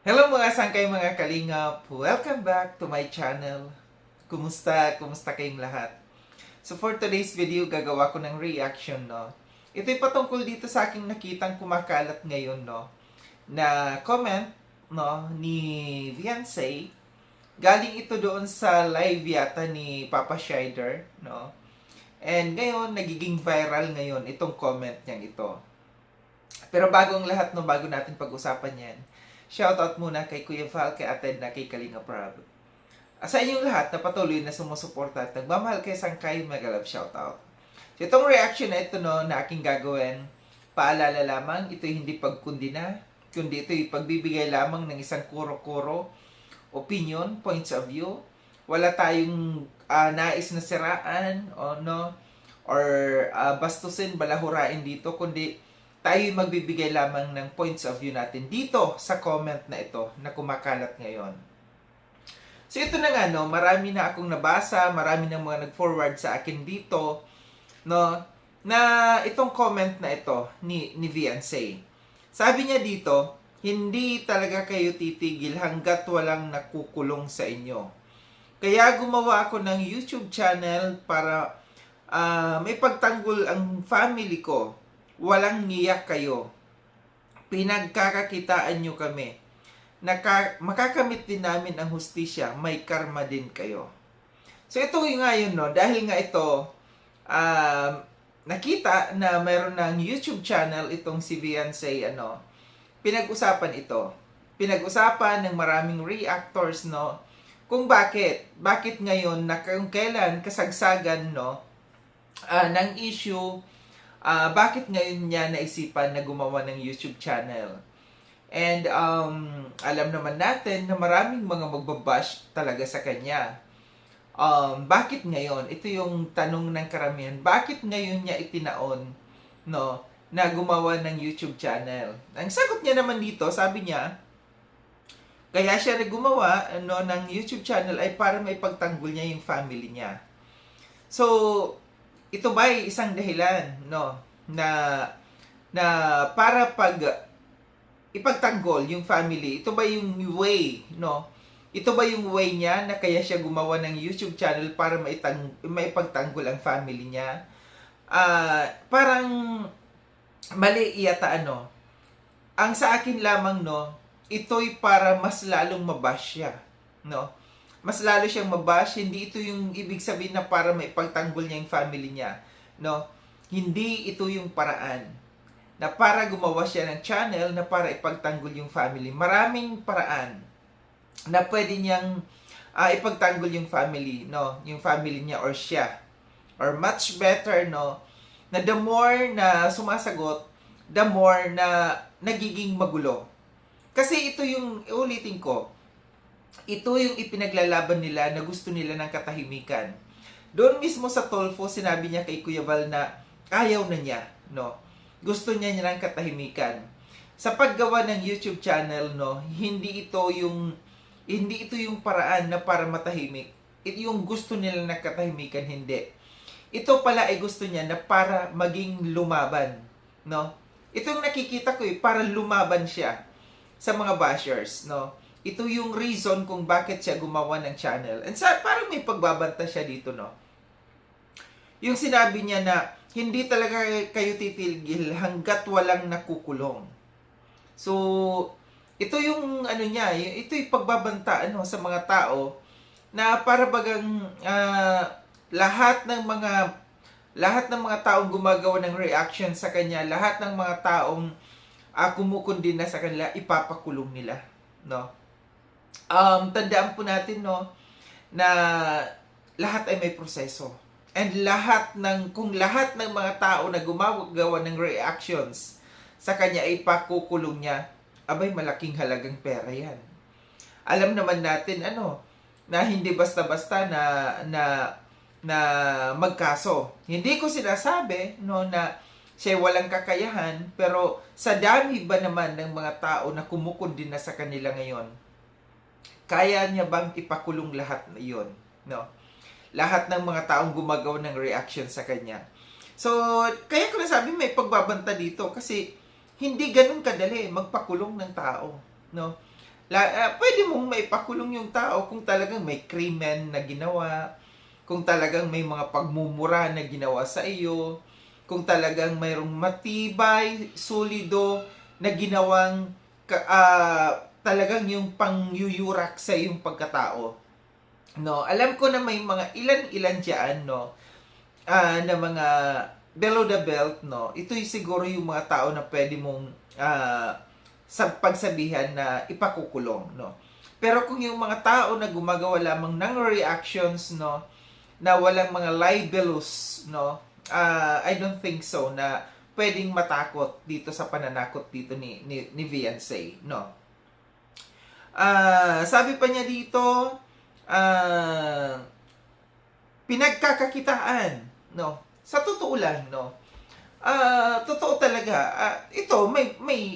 Hello mga sangkay mga kalingap! Welcome back to my channel. Kumusta? Kumusta kayong lahat? So for today's video, gagawa ko ng reaction, no? Ito'y patungkol dito sa aking nakitang kumakalat ngayon, no? Na comment, no? Ni Viansay. Galing ito doon sa live yata ni Papa Scheider, no? And ngayon, nagiging viral ngayon itong comment niyang ito. Pero bago ang lahat, no, bago natin pag-usapan yan, shoutout muna kay Kuya Val, kay Ated na kay Kalinga Prab. Sa inyong lahat na patuloy na sumusuporta at nagmamahal kay Sangkay, mega love shoutout. So itong reaction na ito, no, na aking gagawin, paalala lamang, ito'y hindi pagkundina, kundi ito'y pagbibigay lamang ng isang kuro-kuro, opinion, points of view. Wala tayong nais na siraan, o no, or bastusin, balahurain dito, kundi tayo magbibigay lamang ng points of view natin dito sa comment na ito na kumakalat ngayon. So ito na nga, no, marami na akong nabasa, marami na mga nag-forward sa akin dito, no, na itong comment na ito ni Viansay. Sabi niya dito, hindi talaga kayo titigil hanggat walang nakukulong sa inyo. Kaya gumawa ako ng YouTube channel para may pagtanggol ang family ko. Walang niyak kayo. Pinagkakakitaan nyo kami. Makakamit din namin ang hustisya. May karma din kayo. So ito nga yun, no? Dahil nga ito, nakita na mayroon ng YouTube channel itong si Viansay, pinag-usapan ito. Pinag-usapan ng maraming reactors, no? Kung bakit ngayon, na kung kailan kasagsagan, no, ng issue, bakit ngayon niya naisipan na gumawa ng YouTube channel. And alam naman natin na maraming mga magbabash talaga sa kanya. Bakit ngayon? Ito yung tanong ng karamihan. Bakit ngayon niya itinaon, no, na gumawa ng YouTube channel? Ang sagot niya naman dito, sabi niya, kaya siya na gumawa, no, ng YouTube channel ay para maipagtanggol niya yung family niya. So, ito ba ay isang dahilan, no, na para ipagtanggol yung family? Ito ba yung way, no? Ito ba yung way niya na kaya siya gumawa ng YouTube channel para maipagtanggol ang family niya? Parang mali yata, ano. Ang sa akin lamang, no, ito'y para mas lalong mabash siya, no? Mas lalo siyang mabash. Hindi ito yung ibig sabihin na para maipagtanggol niya yung family niya, no? Hindi ito yung paraan na para gumawa siya ng channel na para ipagtanggol yung family. Maraming paraan na pwede niyang ipagtanggol yung family, no? Yung family niya or siya. Or much better, no, na the more na sumasagot, the more na nagiging magulo. Kasi ito yung, ulitin ko, ito yung ipinaglalaban nila na gusto nila ng katahimikan. Doon mismo sa Tolfo, sinabi niya kay Kuya Val na ayaw na niya, no? Gusto niya ng katahimikan. Sa paggawa ng YouTube channel, no, hindi ito yung paraan na para matahimik. Yung gusto nila ng katahimikan, hindi. Ito pala ay gusto niya na para maging lumaban, no? Ito yung nakikita ko, para lumaban siya sa mga bashers, no? Ito yung reason kung bakit siya gumawa ng channel. And parang may pagbabanta siya dito, no? Yung sinabi niya na hindi talaga kayo titigil hanggat walang nakukulong. So, ito yung niya, ito yung pagbabanta sa mga tao na para bagang lahat ng mga taong gumagawa ng reaction sa kanya, lahat ng mga taong kumukundina sa kanila, ipapakulong nila, no? Tandaan po natin, no, na lahat ay may proseso. And kung lahat ng mga tao na gumagawa ng reactions sa kanya ay pakukulong niya, abay malaking halagang pera yan. Alam naman natin, na hindi basta-basta na magkaso. Hindi ko sinasabi, no, na siya walang kakayahan, pero sa dami ba naman ng mga tao na kumukundina sa kanila ngayon, kaya niya bang ipakulong lahat na yun, no? Lahat ng mga taong gumagawa ng reaction sa kanya. So, kaya ko nasabi may pagbabanta dito kasi hindi ganun kadali magpakulong ng tao, no? Pwede mong maipakulong yung tao kung talagang may krimen na ginawa, kung talagang may mga pagmumura na ginawa sa iyo, kung talagang mayroong matibay, solido na ginawang talagang yung pangyuyurak sa iyong pagkatao. No, alam ko na may mga ilan-ilan diyan, no, na mga below the belt, no. Ito'y siguro yung mga tao na pwede mong sa pagsabihan na ipakukulong, no. Pero kung yung mga tao na gumagawa lamang ng reactions, no, na walang mga libelous, no, I don't think so na pwedeng matakot dito sa pananakot dito ni Viancé, no. Sabi pa niya dito, pinagkakakitaan, no. Sa totoo lang, no. Totoo talaga. Ito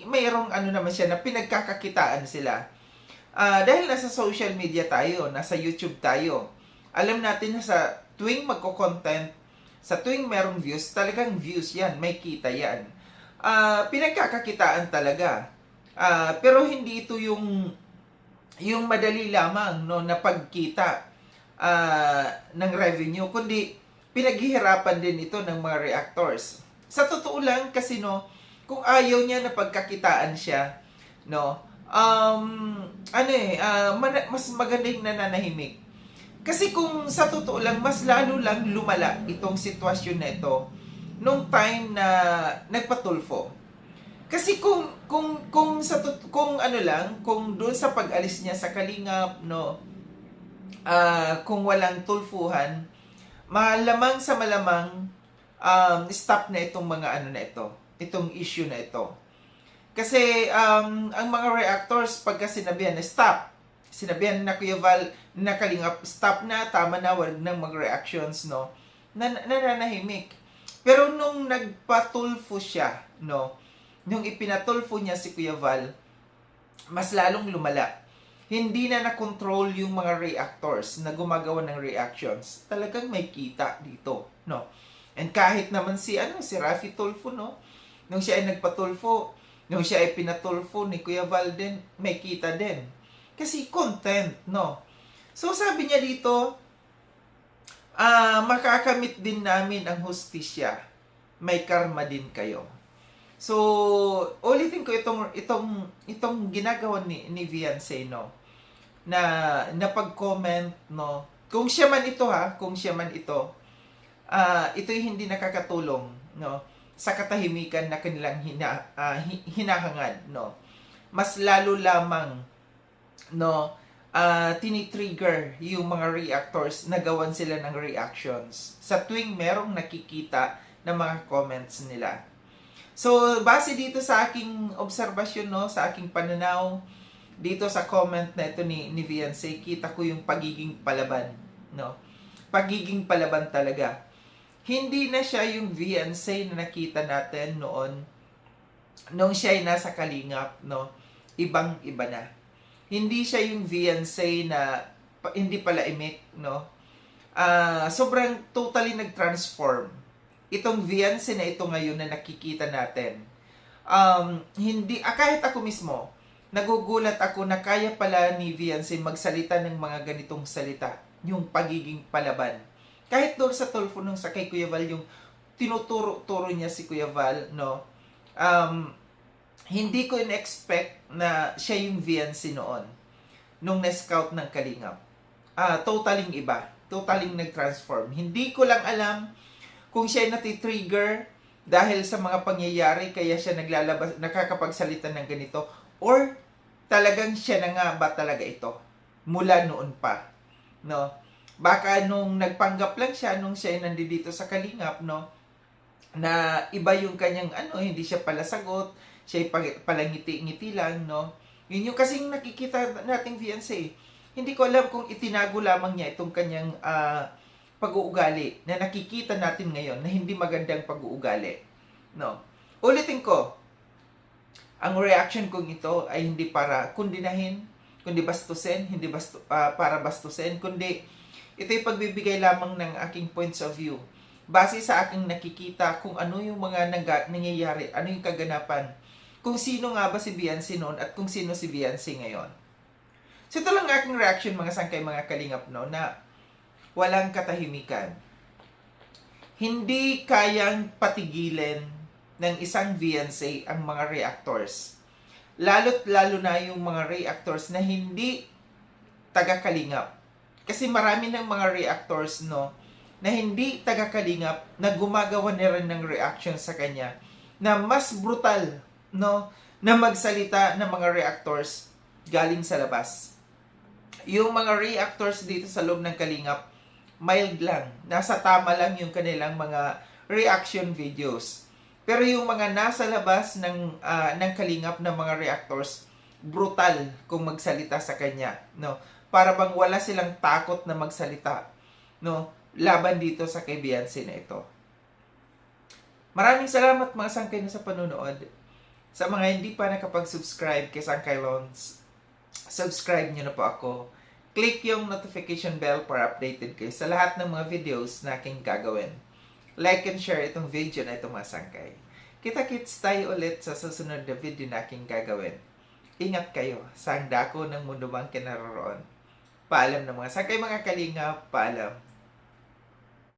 mayroong ano naman siya na pinagkakakitaan sila. Dahil nasa social media tayo, nasa YouTube tayo. Alam natin na sa tuwing magko-content, sa tuwing merong views, talagang views yan, may kita yan. Pinagkakakitaan talaga. Pero hindi ito yung madali lamang, no, na pagkita ng revenue, kundi pinaghihirapan din ito ng mga reactors. Sa totoo lang kasi, no, kung ayaw niya na pagkakitaan siya, no, mas maganda yung nananahimik. Kasi kung sa totoo lang, mas lalo lang lumala itong sitwasyon na ito nung time na nagpatulfo. Kasi kung doon sa pag-alis niya sa Kalingap, no, kung walang tulfuhan, malamang sa malamang stop na itong mga ano na ito, itong issue na ito. Kasi ang mga reactors pagka sinabihan na stop, sinabihan na Kuya Val na Kalingap, stop na, tama na, wag nang mag-reactions, no, nananahimik. Pero nung nagpatulfo siya, no, nung ipinatulfo niya si Kuya Val, mas lalong lumala. Hindi na na-control yung mga reactors na gumagawa ng reactions. Talagang may kita dito, no. And kahit naman si Raffy Tulfo, no, nung siya ay nagpatulfo, nung siya ay pinatulfo ni Kuya Val din, may kita din. Kasi content, no. So sabi niya dito, makakamit din namin ang hustisya. May karma din kayo. So, ulitin ko itong ginagawa ni Viancé, no, na pag-comment, no, kung siya man ito, ito'y hindi nakakatulong, no, sa katahimikan na kanilang hinahangad, no. Mas lalo lamang, no, tinitrigger yung mga reactors na gawan sila ng reactions sa tuwing merong nakikita na mga comments nila. So, base dito sa aking obserbasyon, no, sa aking pananaw, dito sa comment na ito ni Viancé, kita ko yung pagiging palaban, no. Pagiging palaban talaga. Hindi na siya yung Viancé na nakita natin noon nung siya ay nasa Kalingap, no. Ibang-iba na. Hindi siya yung Viancé na hindi pala imik, no. Sobrang totally nag-transform. Itong Viancé na ito ngayon na nakikita natin. Kahit ako mismo, nagugulat ako na kaya pala ni Viancé magsalita ng mga ganitong salita. Yung pagiging palaban. Kahit doon sa Tulfo nung sa kay Kuya Val, yung tinuturo niya si Kuya Val, no, hindi ko in-expect na siya yung Viancé noon, nung na-scout ng Kalingap. Totaling iba. Totaling nag-transform. Hindi ko lang alam kung siya nati-trigger dahil sa mga pangyayari kaya siya nakakapagsalita ng ganito, or talagang siya na nga ba talaga ito mula noon pa, no. Baka nung nagpanggap lang siya nung siya ay nandito sa Kalingap, no, na iba yung kanyang hindi siya pala sagot, siya ay pala ngiti-ngiti lang, no. Yun yung kasing nakikita nating Viancé. Hindi ko alam kung itinago lamang niya itong kanyang pag-uugali na nakikita natin ngayon na hindi magandang pag-uugali, no. Ulitin ko, ang reaction kong ito ay hindi para kundinahin, kundi bastusin, hindi para bastusin, kundi ito'y pagbibigay lamang ng aking points of view base sa aking nakikita kung ano yung mga nangyayari, ano yung kaganapan, kung sino nga ba si Viancé noon at kung sino si Viancé ngayon, So ito lang aking reaction mga sangkay mga kalingap, no, na walang katahimikan. Hindi kayang patigilin ng isang VNC ang mga reactors. Lalo't lalo na yung mga reactors na hindi taga-kalingap. Kasi marami ng mga reactors, no, na hindi taga-kalingap na gumagawa na rin ng reaction sa kanya na mas brutal, no, na magsalita ng mga reactors galing sa labas. Yung mga reactors dito sa loob ng kalingap, mild lang. Nasa tama lang yung kanilang mga reaction videos. Pero yung mga nasa labas ng kalingap ng mga reactors, brutal kung magsalita sa kanya, no? Para bang wala silang takot na magsalita, no? Laban dito sa kay Beyonce na ito. Maraming salamat mga sangkay na sa panonood. Sa mga hindi pa nakapag-subscribe kay Sangkay Loans, subscribe nyo na po ako. Click yung notification bell para updated kayo sa lahat ng mga videos na aking gagawin. Like and share itong video na ito mga sangkay. Kita-kits tayo ulit sa susunod na video na aking gagawin. Ingat kayo sa dako ng mundo mang kinaroroon. Paalam na mga sangkay mga kalinga, paalam.